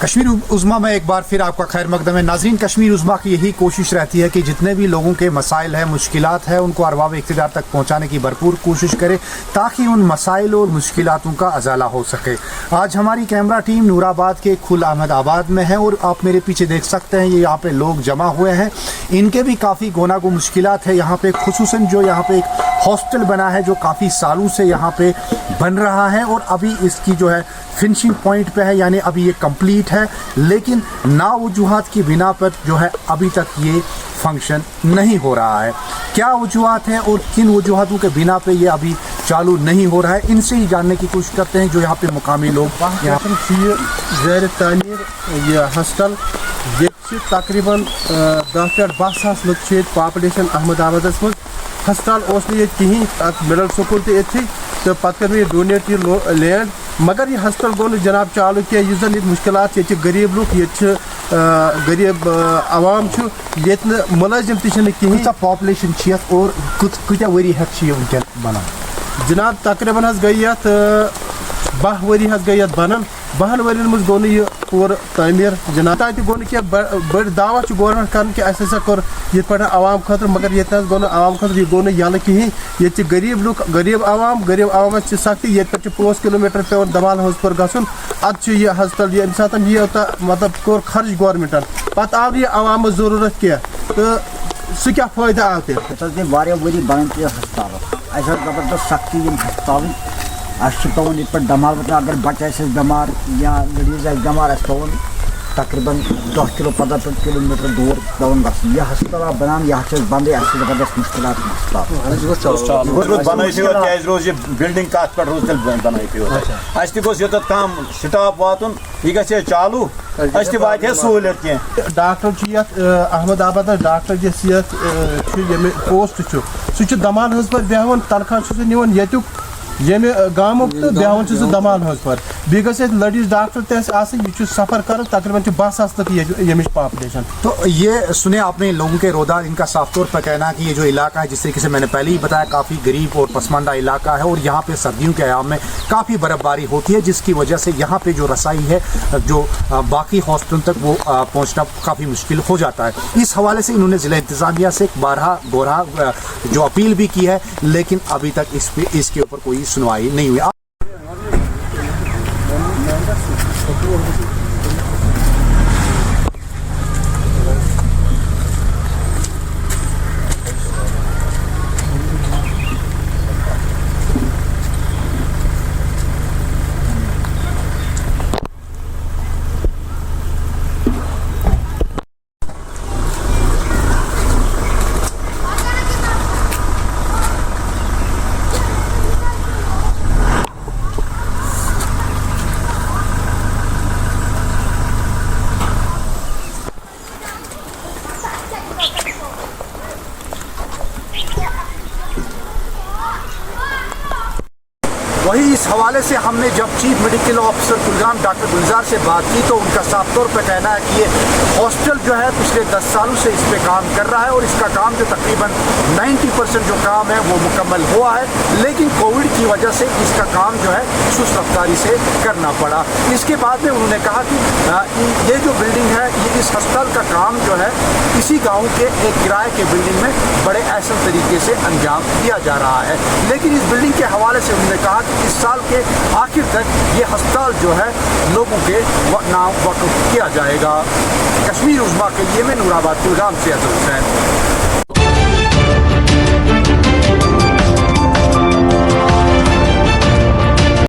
कश्मीर उज़्मा में एक बार फिर आपका खैर मकदम है नाज़रीन। कश्मीर उज़्मा की यही कोशिश रहती है कि जितने भी लोगों के मसाइल हैं, मुश्किलात है, उनको अरबाब इक़्तिदार तक पहुँचाने की भरपूर कोशिश करे ताकि उन मसाइल और मुश्किलातों का अजाला हो सके। आज हमारी कैमरा टीम नूराबाद के खुल अहमदाबाद में है और आप मेरे पीछे देख सकते हैं ये यहाँ पे लोग जमा हुए हैं। इनके भी काफ़ी गोनागो मुश्किलात है यहाँ पे, खुसूसन जो यहाँ पे एक हॉस्टल बना है जो काफ़ी सालों से यहाँ पे बन रहा है और अभी इसकी जो है फिनिशिंग पॉइंट पे है, यानी अभी ये कंप्लीट है, लेकिन नावजूहात की बिना पर जो है अभी तक ये फंक्शन नहीं हो रहा है। क्या वजूहात हैं और किन वजूहातों के बिना पे ये अभी चालू नहीं हो रहा है, इनसे ही जानने की कोशिश करते हैं जो यहाँ पे मुकामी लोग यहाँ ज़ैर तामीर ये हॉस्टल ये तकरीबन 10 पीठ 12,000 लुक पॉपुलेशन अहमदाबाद मज हॉस्टल ये कहीं मिडल स्कूल तो पत कर ये डोनेट ये लैंड, मगर ये हॉस्टल गो जनाब चालू क्या जन मुश्किलात ये गरीब लुक ये गरीब आवाम ये मुलाजिम कहीं पॉपुलेशन और कत वरी हेत बना जनाब तकरीबन गई 12 वरी गई बनन 12 वरियन मज गो यह पूर तमीर जनाब तक गो बड़ दावा गवर्नमेंट कर कि अस कोर ये पे आवाम खतर, मगर ये गो आवाम खतर यह गो यल कहीं ये गरीब लुक गरीब आवाम सख्ती ये पे 5 किलोमीटर पे दमाल हाउस पर गन अत यह हस्पताल ये सात ये मतलब कोर खर्च गवर्नमेंटन पत आव यह आवाम जरूरत क्या तो सह क्या फायदा आव ते वरी बन हस्पताल जबरदस्त सख्ती हस्पताल पे ये दमाल वतन अगर बच्चे बेमार या लडीज बेमार पे तकरीबन 10 किलो 15 किलोमीटर दूर पेन गन यह हस्पताल बनान यह बंद जबरदस्त मुश्किल बिल्डिंग कत पे रोज बन तोत कम स्टाफ वातन यह गए चालू वा सहूलियत कह डॉक्टर अहमदाबाद डॉक्टर ये पोस्ट सह दमाल हज पर बेहान तनख्वाह निवान ये ये गामुक तो बेहान दमाल हज पर बी गई लडीज डॉक्टर तह सफर कर तकरीबन 12,000 तक ये पॉपुलेशन। तो ये सुने आपने लोगों के रोदा, इनका साफ तौर पर कहना है कि ये जो इलाका है जिस तरीके से मैंने पहले ही बताया काफ़ी गरीब और पसमानदा इलाका है और यहाँ पे सर्दियों के अयाम में काफ़ी बर्फबारी होती है जिसकी वजह से यहाँ पे जो रसाई है जो बाकी हॉस्टल तक वो पहुँचना काफ़ी मुश्किल हो जाता है। इस हवाले से इन्होंने ज़िला इंतज़ामिया से गोरा जो अपील भी की है, लेकिन अभी तक इसके ऊपर कोई सुनवाई नहीं हुई। वही इस हवाले से हमने जब chief medical officer Kulgam doctor Gulzar से बात की तो उनका साफ तौर पर कहना है कि ये हॉस्टल जो है पिछले 10 सालों से इस पे काम कर रहा है और इसका काम जो तकरीबन 90% जो काम है वो मुकम्मल हुआ है, लेकिन कोविड की वजह से इसका काम जो है सुस्त रफ्तारी से करना पड़ा। इसके बाद में उन्होंने कहा कि ये जो बिल्डिंग है ये इस अस्पताल का काम जो है इसी गाँव के एक किराए के बिल्डिंग में बड़े ऐसे तरीके से अंजाम दिया जा रहा है, लेकिन इस बिल्डिंग के हवाले से उन्होंने कहा कि इस साल के आखिर तक ये अस्पताल जो है लोगों के नाम वक़्फ़ किया जाएगा। कश्मीर उज़्मा के लिए मैं नूराबाद कुलगाम से अज़र हुसैन।